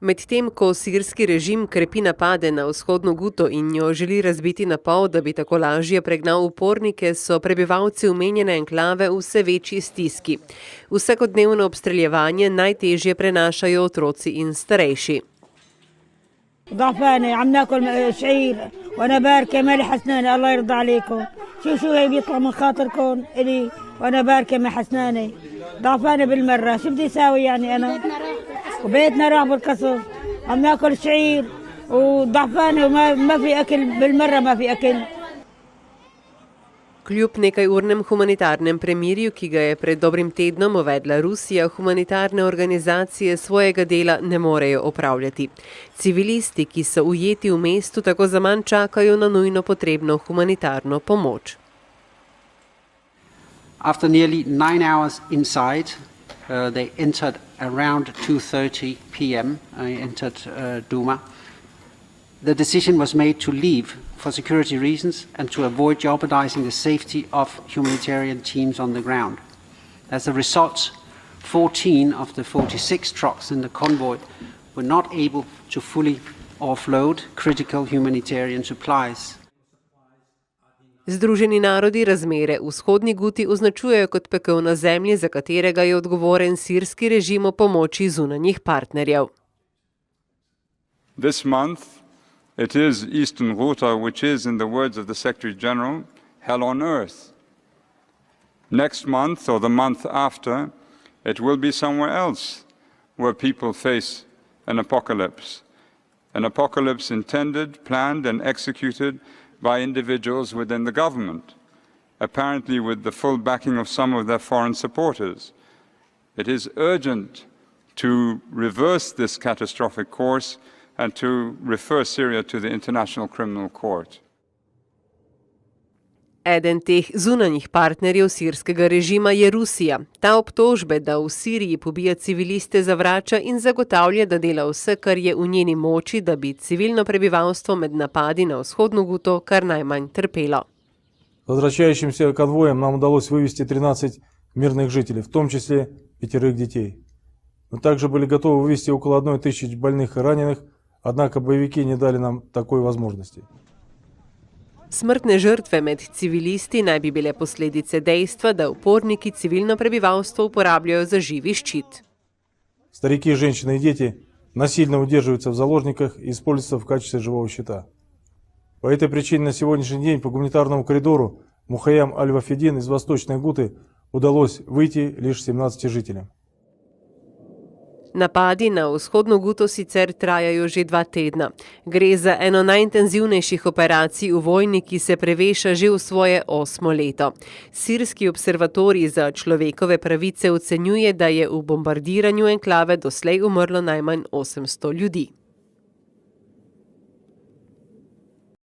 Medtem ko sirski režim krepi napade na vzhodno Guto in jo želi razbiti na pol, da bi tako lažje pregnal upornike, so prebivalci omenjene enklave v vse večji stiski. Vsakodnevno obstreljevanje najtežje prenašajo otroci in starejši. ضعفانة عم ناكل شعير وانا باركه مالي حسنانه الله يرضى عليكم شو هي بيطلع من خاطركم الي وانا باركه ما حسنانه ضعفانة بالمره شو بدي اساوي يعني انا وبيتنا راح بالقصر عم ناكل شعير وضعفانة وما في اكل بالمره ما في اكل. Kljub nekajurnem humanitarnem premirju, ki ga je pred dobrim tednom uvedla Rusija, humanitarne organizacije svojega dela ne morejo opravljati. Civilisti, ki so ujeti v mestu, tako zaman čakajo na nujno potrebno humanitarno pomoč. After nearly 9 hours inside, they entered around 2:30 p.m. Entered Duma. The decision was made to leave for security reasons and to avoid jeopardizing the safety of humanitarian teams on the ground. As a result, 14 of the 46 trucks in the convoy were not able to fully offload critical humanitarian supplies. Združeni narodi razmere v vzhodni Guti označujejo kot pekel na zemlji, za katerega je odgovoren sirski režim o pomoči zunanjih partnerjev. This month it is Eastern Ghouta, which is, in the words of the Secretary General, hell on earth. Next month, or the month after, it will be somewhere else where people face an apocalypse. An apocalypse intended, planned and executed by individuals within the government, apparently with the full backing of some of their foreign supporters. It is urgent to reverse this catastrophic course and to refer Syria to the International Criminal Court. Eden teh zunanjih partnerjev sirskega režima je Rusija. Ta obtožbe, da v Siriji pobija civiliste, zavrača in zagotavlja, da dela vse, kar je v njeni moči, da bi civilno prebivalstvo med napadi na vzhodno Guto kar najmanj trpelo. Возвращающимся конвоем нам удалось вывести 13 мирных жителей, в том числе 5 детей. Мы также были готовы вывести около 1000 больных и раненых, однако боевики не дали нам такой возможности. Smrtne žrtve med civilisti naj bi bile posledice dejstva, da uporniki civilno prebivalstvo uporabljajo za živi ščit. Старики, женщины и дети насильно удерживаются в заложниках и используются в качестве живого щита. По этой причине на сегодняшний день по гуманитарному коридору Мухаям Аль-Вафидин из Восточной Гуты удалось выйти лишь 17 жителям. Napadi na vzhodno Guto sicer trajajo že 2 tedna. Gre za eno najintenzivnejših operacij v vojni, ki se preveša že v svoje 8. leto. Sirski observatorij za človekove pravice ocenjuje, da je v bombardiranju enklave doslej umrlo najmanj 800 ljudi.